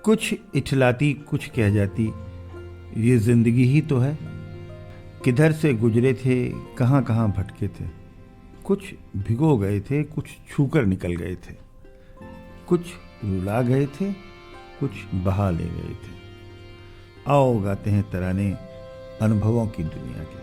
कुछ इठलाती कुछ कह जाती, ये जिंदगी ही तो है। किधर से गुजरे थे, कहाँ कहाँ भटके थे। कुछ भिगो गए थे, कुछ छूकर निकल गए थे। कुछ रुला गए थे, कुछ बहा ले गए थे। आओ गाते हैं तराने अनुभवों की दुनिया के।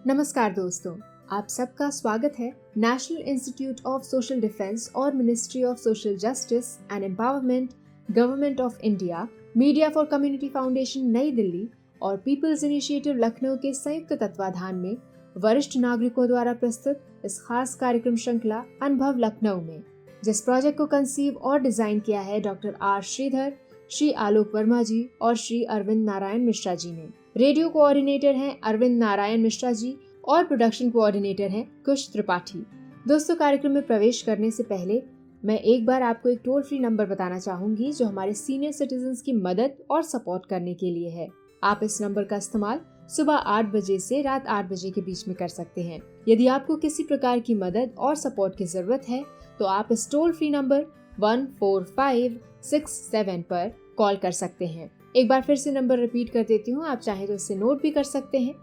नमस्कार दोस्तों, आप सबका स्वागत है national institute of social defence और ministry of social justice and empowerment, government of India, media for community foundation Nai Delhi और पीपल्स इनिशिएटिव लखनऊ के संयुक्त तत्वाधान में वरिष्ठ नागरिकों द्वारा प्रस्तुत इस खास कार्यक्रम श्रृंखला अनुभव लखनऊ में, जिस प्रोजेक्ट को कंसीव और डिजाइन किया है डॉक्टर आर श्रीधर, श्री आलोक वर्मा जी और श्री अरविंद नारायण मिश्रा जी ने। रेडियो कोऑर्डिनेटर हैं अरविंद नारायण मिश्रा जी और प्रोडक्शन कोऑर्डिनेटर हैं कुश त्रिपाठी। दोस्तों, कार्यक्रम में प्रवेश करने से पहले मैं एक बार आपको एक टोल फ्री नंबर बताना चाहूंगी जो हमारे सीनियर सिटीजन्स की मदद और सपोर्ट करने के लिए है। आप इस नंबर का इस्तेमाल सुबह 8 बजे से रात 8 बजे के बीच में कर सकते हैं। यदि आपको किसी प्रकार की मदद और सपोर्ट की जरूरत है तो आप इस टोल फ्री नंबर 14567 पर कॉल कर सकते हैं। एक बार फिर से नंबर रिपीट कर देती हूँ, आप चाहें तो इसे नोट भी कर सकते हैं।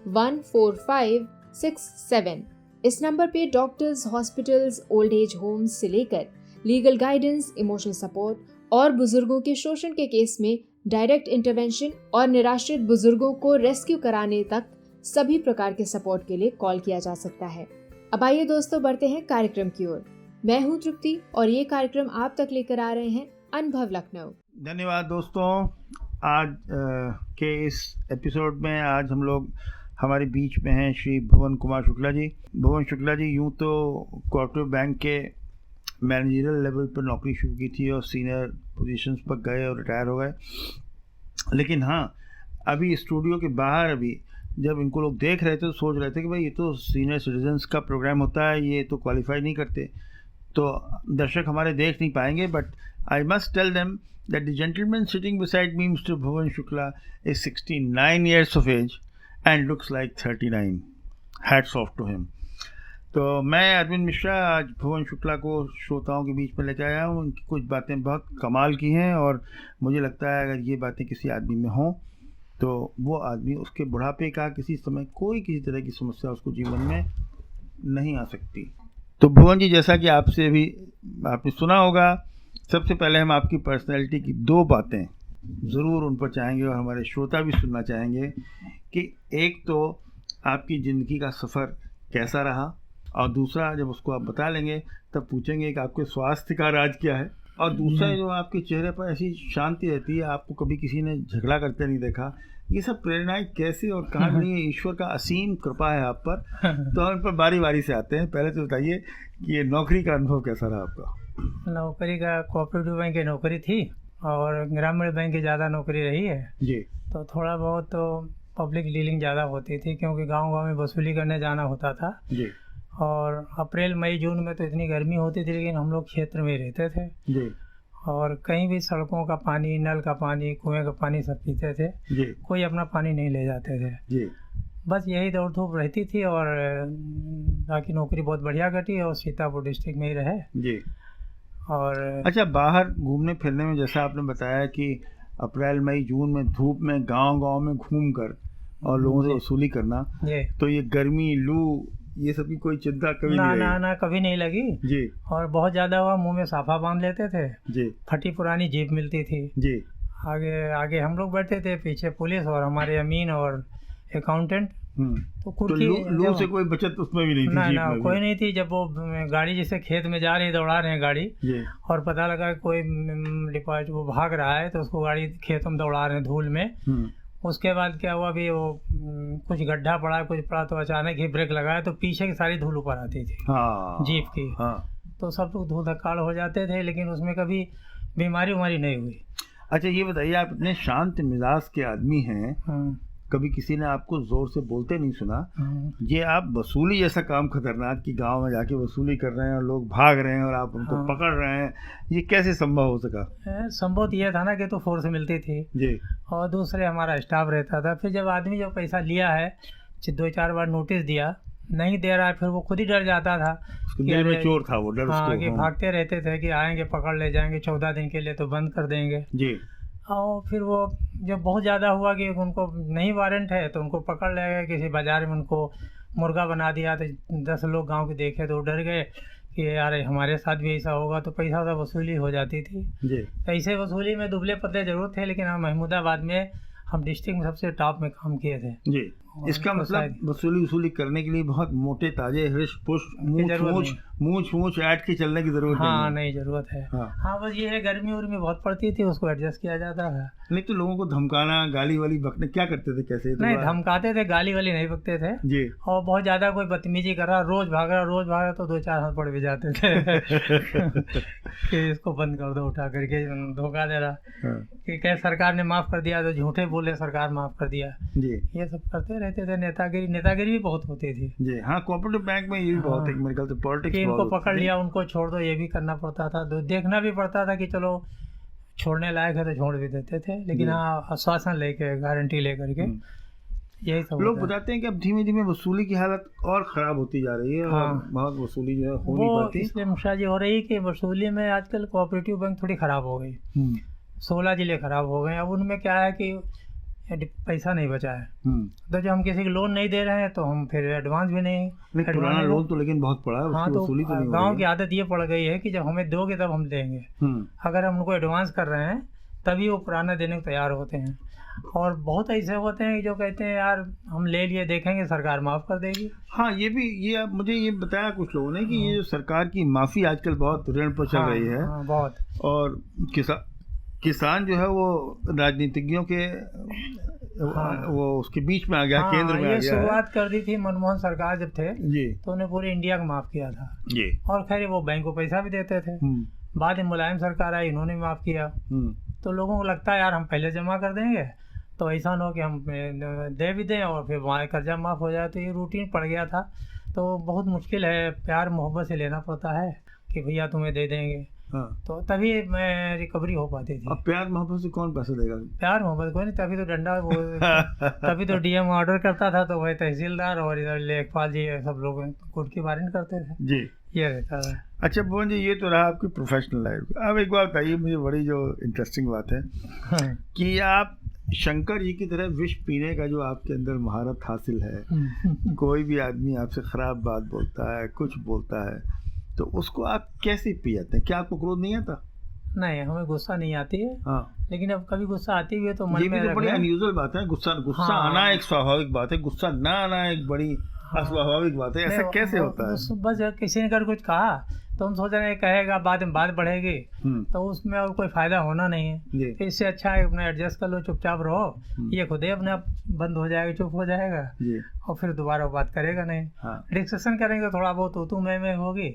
14567। इस नंबर पे doctors, hospitals, old age homes से लेकर लीगल गाइडेंस, इमोशनल सपोर्ट और बुजुर्गों के शोषण के केस में डायरेक्ट इंटरवेंशन और निराश्रित बुजुर्गों को रेस्क्यू कराने तक सभी प्रकार के सपोर्ट के लिए कॉल किया जा सकता है। अब आइए दोस्तों, बढ़ते हैं कार्यक्रम की ओर। मैं हूँ तृप्ति और ये कार्यक्रम आप तक लेकर आ रहे हैं अनुभव लखनऊ। धन्यवाद दोस्तों। आज के इस एपिसोड में आज हम लोग हमारे बीच में हैं श्री भुवन कुमार शुक्ला जी। भुवन शुक्ला जी यूं तो कोऑपरेटिव बैंक के मैनेजरियल लेवल पर नौकरी शुरू की थी और सीनियर पोजीशंस पर गए और रिटायर हो गए, लेकिन हाँ, अभी स्टूडियो के बाहर अभी जब इनको लोग देख रहे थे तो सोच रहे थे कि भाई ये तो सीनियर सिटीजन्स का प्रोग्राम होता है, ये तो क्वालिफाई नहीं करते, तो दर्शक हमारे देख नहीं पाएंगे। But I must tell them that the gentleman sitting beside me, Mr. Bhuvan Shukla, is 69 years of age and looks like 39. Hats off to him. तो मैं अरविंद मिश्रा आज भुवन शुक्ला को श्रोताओं के बीच में लेकर आया हूँ। उनकी कुछ बातें बहुत कमाल की हैं और मुझे लगता है अगर ये बातें किसी आदमी में हों तो वो आदमी उसके बुढ़ापे का किसी समय कोई किसी तरह की समस्या उसको जीवन में नहीं आ सकती। तो भुवन जी, जैसा कि आपसे भी आपने सुना होगा, सबसे पहले हम आपकी पर्सनैलिटी की 2 बातें ज़रूर उन पर चाहेंगे और हमारे श्रोता भी सुनना चाहेंगे कि एक तो आपकी ज़िंदगी का सफ़र कैसा रहा और दूसरा जब उसको आप बता लेंगे तब पूछेंगे कि आपके स्वास्थ्य का राज क्या है, और दूसरा जो आपके चेहरे पर ऐसी शांति रहती है, आपको कभी किसी ने झगड़ा करते नहीं देखा। ये सब प्रेरणाएं कैसे और कहाँ मिली है? ईश्वर का असीम कृपा है आप पर। तो हम इन पर बारी बारी से आते हैं। पहले तो बताइए कि ये नौकरी का अनुभव कैसा रहा आपका? नौकरी का कोऑपरेटिव बैंक की नौकरी थी और ग्रामीण बैंक की ज़्यादा नौकरी रही है जी। तो थोड़ा बहुत तो पब्लिक डीलिंग ज़्यादा होती थी क्योंकि गांव-गांव में वसूली करने जाना होता था जी। और अप्रैल मई जून में तो इतनी गर्मी होती थी, लेकिन हम लोग क्षेत्र में रहते थे जी। और कहीं भी सड़कों का पानी, नल का पानी, कुएँ का पानी सब पीते थे जी। कोई अपना पानी नहीं ले जाते थे जी। बस यही दौड़ धूप रहती थी और बाकी नौकरी बहुत बढ़िया कटी और सीतापुर डिस्ट्रिक्ट में ही रहे जी। और अच्छा, बाहर घूमने फिरने में जैसा आपने बताया कि अप्रैल मई जून में धूप में गांव-गांव में घूमकर और लोगों से वसूली करना, तो ये गर्मी, लू, ये सब की कोई चिंता कभी नहीं लगी? ना कभी नहीं लगी जी। और बहुत ज़्यादा हुआ मुंह में साफा बांध लेते थे जी। फटी पुरानी जीप मिलती थी जी। आगे हम लोग बैठते थे, पीछे पुलिस और हमारे अमीन और अकाउंटेंट। तो लू से कोई बचत उसमें भी नहीं थी? ना कोई नहीं थी। जब वो गाड़ी जैसे खेत में जा रही, दौड़ा रहे हैं गाड़ी और पता लगा कोई डिपार्ट वो भाग रहा है तो उसको गाड़ी खेतों में दौड़ा रहे हैं धूल में। उसके बाद क्या हुआ, भी वो कुछ गड्ढा पड़ा तो अचानक ही ब्रेक लगाया तो पीछे की सारी धूल ऊपर आती थी जीप की। तो सब लोग धूल धक्काड़ हो जाते थे, लेकिन उसमें कभी बीमारी नहीं हुई। अच्छा, ये बताइए, आप इतने शांत मिजाज के आदमी हैं, कभी किसी ने आपको जोर से बोलते नहीं सुना? ये आप वसूली जैसा काम खतरनाक कि गांव में जाके वसूली कर रहे हैं और लोग भाग रहे हैं और आप उनको पकड़ रहे हैं, ये कैसे संभव हो सका? संभव यह था ना कि तो फोर्स मिलती थी जी और दूसरे हमारा स्टाफ रहता था। फिर जब आदमी पैसा लिया है, 2-4 बार नोटिस दिया नहीं दे रहा है, फिर वो खुद ही डर जाता था उसके दिल में चोर था वो डर हाँ उसको। कि भागते रहते थे कि आएंगे पकड़ ले जाएंगे 14 दिन के लिए तो बंद कर देंगे। जी। और फिर वो जब बहुत ज़्यादा हुआ कि उनको नहीं वारंट है तो उनको पकड़ ले गए, किसी बाज़ार में उनको मुर्गा बना दिया, तो 10 लोग गांव के देखे तो डर गए कि यार हमारे साथ भी ऐसा होगा, तो पैसा वसूली हो जाती थी। जी। पैसे वसूली में दुबले पतले जरूर थे, लेकिन हम महमूदाबाद में हम डिस्ट्रिक्ट में सबसे टॉप में काम किए थे। जी। इसका तो मतलब वसूली करने के लिए बहुत मोटे ताजे हृष्ट पुष्ट मूछ ऐट के चलने की जरूरत हाँ नहीं नहीं जरूरत है। हाँ। हाँ बस ये है गर्मी उर्मी बहुत पड़ती थी, उसको एडजस्ट किया जाता था। नहीं तो लोगों को धमकाना गाली वाली बकने क्या करते थे कैसे? तो नहीं धमकाते थे, गाली वाली नहीं बकते थे जी। और बहुत ज्यादा कोई बदतमीजी कर रहा रोज भाग रहा तो 2-4 हाथ पड़ भी जाते थे कि इसको बंद कर दो उठा करके, धोखा दे रहा हाँ। कि क्या सरकार ने माफ कर दिया तो झूठे बोले सरकार माफ कर दिया। जी। ये सब करते रहते थे। नेतागिरी भी बहुत होती थी। जी हाँ, कोऑपरेटिव बैंक में ये भी बहुत है मेरे ख्याल से पॉलिटिक्स। कि इनको पकड़ लिया उनको छोड़ दो, ये भी करना पड़ता था, तो देखना भी पड़ता था कि चलो छोड़ने लायक है तो छोड़ भी देते थे, लेकिन हाँ आश्वासन लेके गारंटी लेकर के यही सब लोग बताते हैं कि अब धीमे धीमे वसूली की हालत और खराब होती जा रही है। हाँ। और बहुत वसूली जो है हो नहीं पाती। इसलिए मुर्शा जी हो रही कि वसूली में आजकल कोऑपरेटिव बैंक थोड़ी खराब हो गई। 16 जिले खराब हो गए। अब उनमें क्या है कि पैसा नहीं बचा है, तो जब हम किसी को लोन नहीं दे रहे हैं तो हम फिर एडवांस भी नहीं पुराना लोन तो लेकिन बहुत पड़ा है। हाँ तो वसूली तो नहीं गांव की आदत ये पड़ गई है कि जब हमें दोगे तब हम देंगे। अगर हम उनको एडवांस कर रहे हैं तभी वो पुराना देने को तैयार होते हैं। और बहुत ऐसे होते हैं जो कहते हैं यार हम ले लिए देखेंगे सरकार माफ कर देगी। हाँ ये मुझे ये बताया कुछ लोगों ने कि ये जो सरकार की माफी आजकल बहुत ऋण पर चल रही है। बहुत। और किसान जो है वो राजनीतिज्ञों के वो उसके बीच में आ गया, केंद्र में आ गया। शुरुआत कर दी थी मनमोहन सरकार जब थे जी, तो उन्हें पूरे इंडिया को माफ किया था जी। और खैर वो बैंक को पैसा भी देते थे। बाद में मुलायम सरकार आई, इन्होंने माफ किया। तो लोगों को लगता है यार हम पहले जमा कर देंगे तो ऐसा न हो कि हम दे भी दें और फिर वहाँ कर्जा माफ हो जाए, तो ये रूटीन पड़ गया था। तो बहुत मुश्किल है, प्यार मोहब्बत से लेना पड़ता है कि भैया तुम्हें दे देंगे। हाँ। तो तभी मैं रिकवरी हो पाती थी। अब प्यार मोहब्बत से कौन पैसे देगा? प्यार मोहब्बत कोई नहीं, तभी तो डंडा तभी तो डीएम ऑर्डर करता था तो वही तहसीलदार और इधर लेखपाल जी सब लोग कोर्ट की वारंट करते थे जी। ये रहता है। अच्छा भुवन जी, ये तो रहा आपकी प्रोफेशनल लाइफ। अब एक बात बताइए मुझे, बड़ी जो इंटरेस्टिंग बात है कि आप शंकर जी की तरह विष पीने का जो आपके अंदर महारत हासिल है, कोई भी आदमी आपसे खराब बात बोलता है, कुछ बोलता है, तो उसको आप कैसे पी जाते हैं? क्या आपको क्रोध नहीं आता? नहीं, हमें गुस्सा नहीं आती है। हाँ। लेकिन अब कभी गुस्सा आती भी है तो मन ये भी तो बड़ी अनयूजुअल बात है। गुस्सा आना एक स्वाभाविक बात है, गुस्सा ना आना एक बड़ी अस्वाभाविक बात है। ऐसा कैसे होता है? बस किसी ने अगर कुछ कहा तो हम सोच रहे हैं कहेगा बाद में बात बढ़ेगी तो उसमें और कोई फायदा होना नहीं है। तो इससे अच्छा है अपना एडजस्ट कर लो, चुपचाप रहो, ये खुद ही अपने आप बंद हो जाएगा, चुप हो जाएगा और फिर दोबारा बात करेगा नहीं। डिस्कशन करेंगे थोड़ा बहुत तू मैं होगी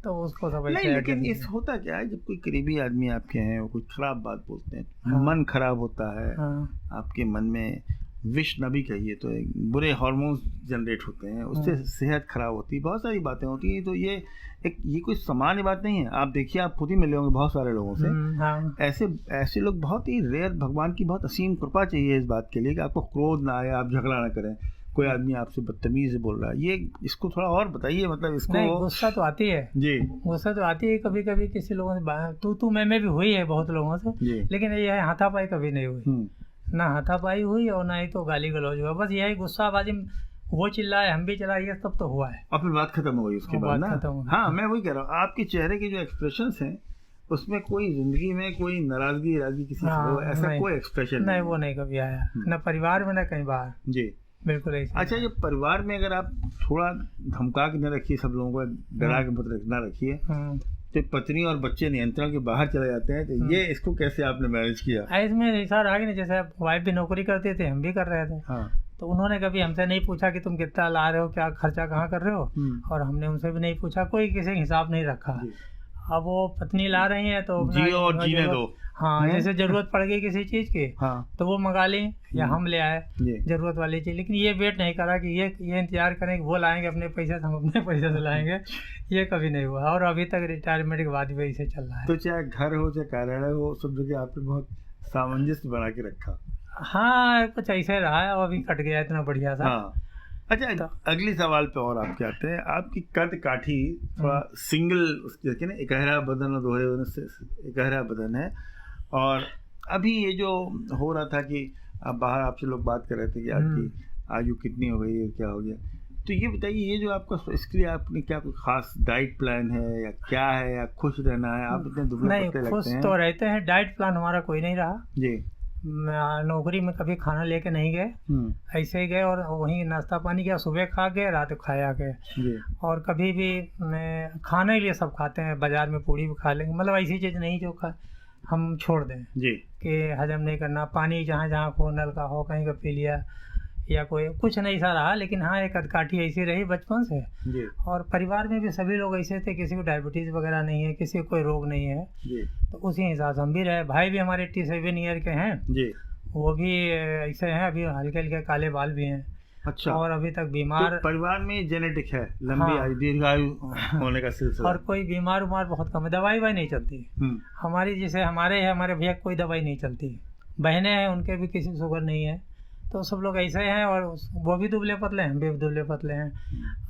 तो उसको सब नहीं। लेकिन इस होता क्या है, जब कोई करीबी आदमी आपके हैं वो कुछ खराब बात बोलते हैं, मन खराब होता है, आपके मन में विष न भी कहिए तो बुरे हार्मोन्स जनरेट होते हैं, उससे सेहत खराब होती है, बहुत सारी बातें होती हैं। तो ये कोई सामान्य बात नहीं है। आप देखिए, आप खुद ही मिले होंगे बहुत सारे लोगों से। ऐसे लोग बहुत ही रेयर, भगवान की बहुत असीम कृपा चाहिए इस बात के लिए कि आपको क्रोध ना आए, आप झगड़ा ना करें। कोई आदमी आपसे बदतमीज बोल रहा है, ये इसको थोड़ा और बताइए। मतलब इसको नहीं, गुस्सा तो आती है जी, गुस्सा तो आती है कभी कभी किसी लोगों से तू मैं भी हुई है बहुत लोगों से, लेकिन ये हाथापाई कभी नहीं हुई, ना हाथापाई हुई और ना ही तो गाली गलौज हुआ। बस यही गुस्साबाजी, वो चिल्लाए हम भी चलाए, ये सब तो हुआ है और फिर बात खत्म हो गई उसके बाद ना। हाँ, मैं वही कह रहा हूँ, आपके चेहरे के जो एक्सप्रेशंस हैं उसमें कोई जिंदगी में कोई नाराजगी किसी से हो, ऐसा कोई एक्सप्रेशन नहीं, वो नहीं कभी आया, न परिवार में न कहीं बाहर जी, बिल्कुल ऐसा। अच्छा, ये परिवार में अगर आप थोड़ा धमका के न रखिए, सब लोगों को डरा के मत न रखिए, तो पत्नी और बच्चे नियंत्रण के बाहर चले जाते हैं, तो ये इसको कैसे आपने मैनेज किया? इसमें ऐसा रहा कि जैसे वाइफ भी नौकरी करते थे, हम भी कर रहे थे। हाँ। तो उन्होंने कभी हमसे नहीं पूछा कि तुम कितना ला रहे हो, क्या खर्चा कहाँ कर रहे हो, और हमने उनसे भी नहीं पूछा, कोई किसी हिसाब नहीं रखा। अब वो पत्नी ला रही है तो जियो और जीने दो। हाँ, जैसे जरूरत पड़ गई किसी चीज की तो वो मंगा ली या हम ले आए जरूरत वाली चीज, लेकिन ये वेट नहीं करा कि ये इंतजार करें कि वो लाएंगे अपने पैसे से, हम अपने पैसे से लाएंगे, ये कभी नहीं हुआ। और अभी तक रिटायरमेंट के बाद भी ऐसे चल रहा है। तो चाहे घर हो चाहे कार्यालय हो, सब जगह आपने बहुत सामंजस्य बना के रखा। हाँ, कुछ ऐसे रहा है, अभी कट गया इतना बढ़िया था। अच्छा, अगले सवाल पे और आपके आते हैं। आपकी कद काठी थोड़ा सिंगल, देखिए ना, इकहरा बदन और दोहरे बदन से इकहरा बदन है। और अभी ये जो हो रहा था कि अब बाहर आपसे लोग बात कर रहे थे कि आपकी आयु कितनी हो गई है, क्या हो गया, तो ये बताइए, ये जो आपका, इसके लिए आपने क्या कोई खास डाइट प्लान है या क्या है, या खुश रहना है? आप इतने दुबले पतले लगते हैं। खुश तो रहते हैं, डाइट प्लान हमारा कोई नहीं रहा जी। नौकरी में कभी खाना लेके नहीं गए, ऐसे ही गए और वहीं नाश्ता पानी किया, सुबह खा गए, रात को खाया गए। और कभी भी खाने के लिए सब खाते हैं, बाजार में पूड़ी भी खा लेंगे, मतलब ऐसी चीज़ नहीं जो हम छोड़ दें जी, कि हजम नहीं करना। पानी जहाँ जहाँ हो, नल का हो, कहीं का पी लिया, या कोई कुछ नहीं सा रहा। लेकिन हाँ, एक अधकाठी ऐसी रही बचपन से जी। और परिवार में भी सभी लोग ऐसे थे, किसी को डायबिटीज़ वगैरह नहीं है, किसी को कोई रोग नहीं है जी। तो उसी हिसाब से हम भी रहे। भाई भी हमारे 87 ईयर के हैं जी, वो भी ऐसे हैं, अभी हल्के हल्के काले बाल भी हैं। अच्छा। और अभी तक बीमार, तो परिवार में जेनेटिक है, लंबी आयु, दीर्घायु होने का सिलसिला। और कोई बीमार बहुत कम है, दवाई नहीं चलती हमारी। जैसे हमारे भैया कोई दवाई नहीं चलती, बहनें हैं उनके भी किसी शुगर नहीं है, तो सब लोग ऐसे हैं। और वो भी दुबले पतले हैं, हम भी दुबले पतले हैं।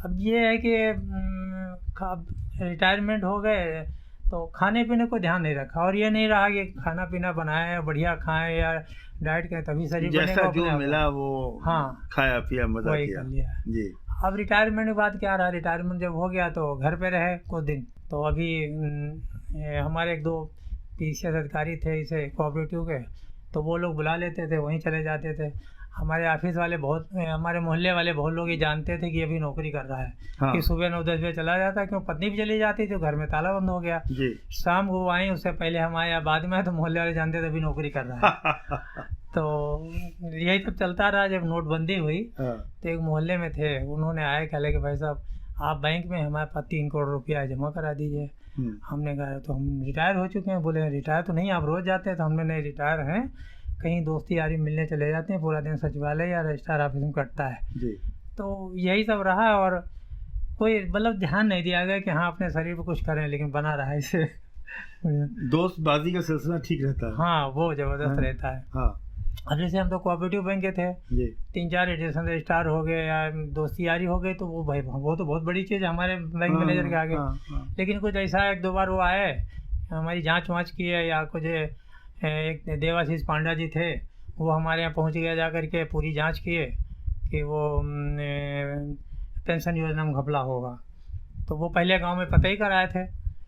अब ये है कि रिटायरमेंट हो गए तो खाने पीने को ध्यान नहीं रखा, और ये नहीं रहा कि खाना पीना बनाए, बढ़िया खाएं या डाइट करें, तभी शरीर जैसा जो मिला वो खाया पिया, मजा किया जी। अब रिटायरमेंट के बाद क्या रहा, रिटायरमेंट जब हो गया तो घर पे रहे कुछ दिन। तो अभी हमारे एक दो PCS अधिकारी थे इसे कोऑपरेटिव के, तो वो लोग बुला लेते थे, वहीं चले जाते थे। हमारे ऑफिस वाले हमारे मोहल्ले वाले बहुत लोग ये जानते थे कि अभी नौकरी कर रहा है। हाँ। कि सुबह 9-10 बजे चला जाता, क्यों पत्नी भी चली जाती थी, घर में ताला बंद हो गया जी। शाम को आए, उससे पहले हम आए या बाद में, तो मोहल्ले वाले जानते थे अभी नौकरी कर रहा है। तो यही सब चलता रहा। जब नोटबंदी हुई तो एक मोहल्ले में थे, उन्होंने आए, कहले कि भाई साहब आप बैंक में हमारे पास 3 करोड़ रुपया जमा करा दीजिए। हमने कहा तो हम रिटायर हो चुके हैं। बोले रिटायर तो नहीं, आप रोज जाते हैं। तो हमने नहीं, रिटायर हैं, कहीं दोस्ती यारी मिलने चले जाते हैं, पूरा दिन सचिवालय या रजिस्ट्रार ऑफिस में कटता है जी। तो यही सब रहा, और कोई मतलब ध्यान नहीं दिया गया कि हाँ अपने शरीर पर कुछ करें, लेकिन बना रहा है इसे। दोस्तबाजी का सिलसिला ठीक रहता है। हाँ, वो जबरदस्त रहता है। हाँ। अब जैसे हम तो कोऑपरेटिव बैंक के थे, 3-4 एडिशन रजिस्ट्रार हो गए या दोस्ती यारी हो गई, तो वो भाई वो तो बहुत बड़ी चीज़ है हमारे बैंक मैनेजर के आगे। लेकिन कुछ ऐसा 1-2 बार वो आए, हमारी जाँच वाँच किए, या कुछ एक देवाशीष पांडा जी थे, वो हमारे यहाँ पहुँच गया, जा कर के पूरी जांच किए कि वो पेंशन योजना में घपला होगा। तो वो पहले गांव में पता ही कराए थे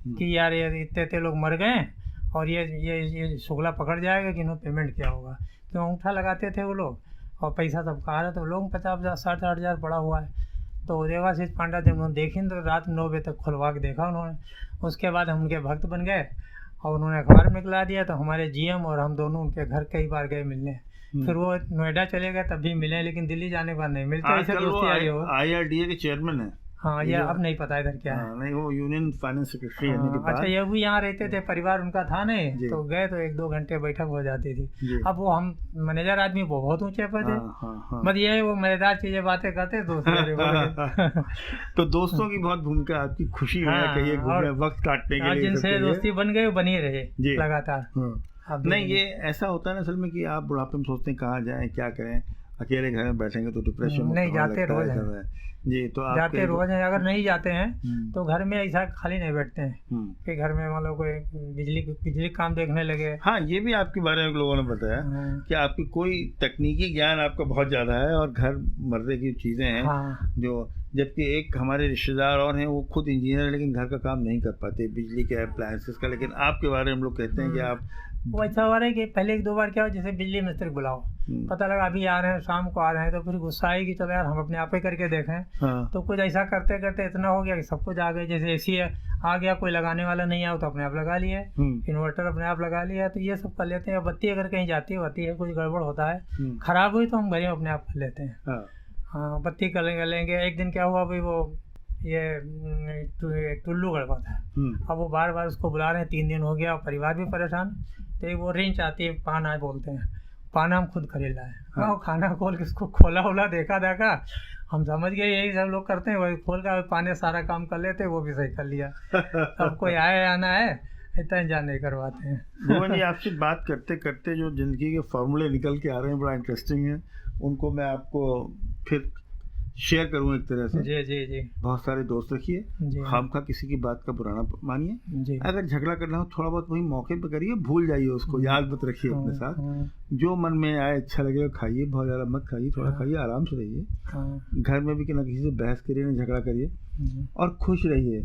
कि यार ये इतने लोग मर गए और ये शुक्ला पकड़ जाएगा कि इन्होंने पेमेंट किया होगा। क्यों अंगूठा लगाते थे वो लोग, और पैसा सब कहा रहे, तो लोग 50-60 हज़ार पड़ा हुआ है। तो देवाशीष पांडा जब उन्होंने देखी तो रात 9 बजे तक खुलवा के देखा उन्होंने। उसके बाद हम उनके भक्त बन गए और उन्होंने अखबार में निकला दिया। तो हमारे GM और हम दोनों उनके घर कई बार गए मिलने। फिर वो नोएडा चले गए, तब भी मिले, लेकिन दिल्ली जाने के बाद नहीं मिलते। ऐसे दोस्ती आई हो। IRDA के चेयरमैन है। हाँ, ये अब नहीं पता इधर क्या है। नहीं, वो यूनियन फाइनेंस सेक्रेटरी है। अच्छा, ये भी यहाँ रहते थे, परिवार उनका था नहीं, तो गए तो 1-2 घंटे बैठक हो जाती थी। अब वो हम मैनेजर आदमी वो बहुत ऊंचे पर थे, मतलब ये वो मजेदार चीजें बातें करते दोस्तों। तो दोस्तों की बहुत भूमिका आपकी, खुशी है कहिए घूमने वक्त काटने के लिए, जिनसे दोस्ती बन गई बनी रहे लगातार। नहीं, ये ऐसा होता है ना असल में कि आप बुढ़ापे में सोचते हैं कहाँ जाएं, क्या करें, अकेले घर में बैठेंगे तो डिप्रेशन नहीं जाते रोज है जी। तो आप जाते रोज हैं, अगर नहीं जाते हैं तो घर में ऐसा खाली नहीं बैठते हैं कि घर में मतलब कोई बिजली काम देखने लगे। हाँ, ये भी आपके बारे में लोगों ने बताया कि आपकी कोई तकनीकी ज्ञान आपका बहुत ज्यादा है और घर मर्दे की चीजें हैं जो, जबकि एक हमारे रिश्तेदार और हैं, वो खुद इंजीनियर है लेकिन घर का काम नहीं कर पाते, बिजली के अप्लायंसेस का। लेकिन आपके बारे में हम लोग कहते हैं कि आप वो ऐसा हो रहा है कि पहले 1-2 बार क्या हो, जैसे बिजली मिस्त्री बुलाओ, पता लगा अभी आ रहे हैं, शाम को आ रहे हैं, तो फिर गुस्सा आई कि चलो यार हम अपने आप ही करके देखें। तो कुछ ऐसा करते करते इतना हो गया कि सब कुछ आ गए। जैसे AC आ गया, कोई लगाने वाला नहीं आया तो अपने आप लगा लिया, इन्वर्टर अपने आप लगा लिया, तो ये सब कर लेते हैं। बत्ती अगर कहीं जाती है, कुछ गड़बड़ होता है, खराब हुई तो हम घर में अपने आप कर लेते हैं। हाँ, बत्ती कर लेंगे। एक दिन क्या हुआ भाई, वो ये टुल्लू गड़बड़ था। अब वो बार बार उसको बुला रहे हैं, 3 दिन हो गया, परिवार भी परेशान। तो वो रिंच आती है, पाना बोलते हैं, पाना हम खुद खरीद लाए। हाँ, खाना खोल के उसको खोला देखा हम समझ गए यही सब लोग करते हैं, वही खोल कर पाने सारा काम कर लेते, वो भी सही कर लिया। अब कोई आना है इतना इंतजार नहीं करवाते हैं। भुवन जी, आपसे बात करते करते जो जिंदगी के फॉर्मूले निकल के आ रहे हैं, बड़ा इंटरेस्टिंग है, उनको मैं आपको फिर शेयर करूं एक तरह से। जी जी जी बहुत सारे दोस्त रखिए, जी खामखा किसी की बात का बुरा ना मानिए। जी। अगर झगड़ा करना हो थोड़ा बहुत वही मौके पे करिए, भूल जाइए उसको, याद मत रखिए अपने साथ। जो मन में आए अच्छा लगे खाइए, बहुत ज़्यादा मत खाइए, थोड़ा खाइए, आराम से रहिए। घर में भी कि ना किसी से बहस करिए ना झगड़ा करिए, और खुश रहिए।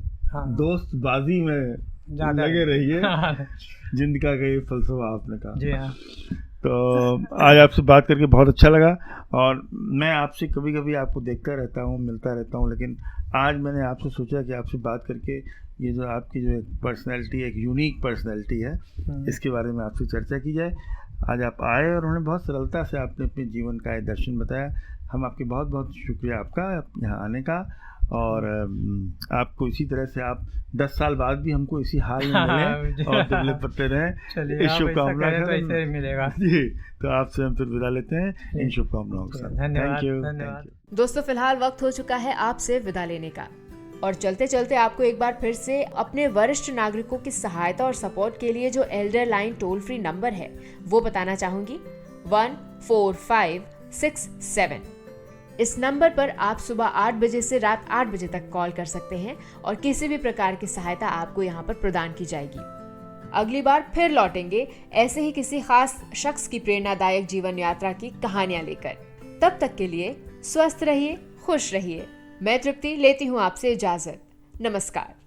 दोस्त बाजी में लगे रहिए। जिंदगी का ये फलसफा आपने कहा। जी हाँ। तो आज आपसे बात करके बहुत अच्छा लगा, और मैं आपसे कभी कभी आपको देखता रहता हूँ, मिलता रहता हूँ, लेकिन आज मैंने आपसे सोचा कि आपसे बात करके ये जो आपकी जो एक पर्सनैलिटी, एक यूनिक पर्सनैलिटी है, इसके बारे में आपसे चर्चा की जाए। आज आप आए और उन्होंने बहुत सरलता से आपने अपने जीवन का एक दर्शन बताया। हम आपके बहुत बहुत शुक्रिया आपका यहाँ आने का, और आपको इसी तरह से आप 10 साल बाद भी हमको इसी हाल में मिलें और दुबले पत्ते रहें, इस शुभकामना तो मिलेगा जी। तो आपसे हम फिर विदा लेते हैं इन शुभकामनाओं के साथ। Thank you. दोस्तों, फिलहाल वक्त हो चुका है आपसे विदा लेने का, और चलते चलते आपको एक बार फिर से अपने वरिष्ठ नागरिकों की सहायता और सपोर्ट के लिए जो Elder line toll free number है वो बताना चाहूंगी, 14567। इस नंबर पर आप सुबह 8 बजे से रात 8 बजे तक कॉल कर सकते हैं और किसी भी प्रकार की सहायता आपको यहाँ पर प्रदान की जाएगी। अगली बार फिर लौटेंगे ऐसे ही किसी खास शख्स की प्रेरणादायक जीवन यात्रा की कहानियां लेकर। तब तक के लिए स्वस्थ रहिए, खुश रहिए। मैं तृप्ति लेती हूँ आपसे इजाजत। नमस्कार।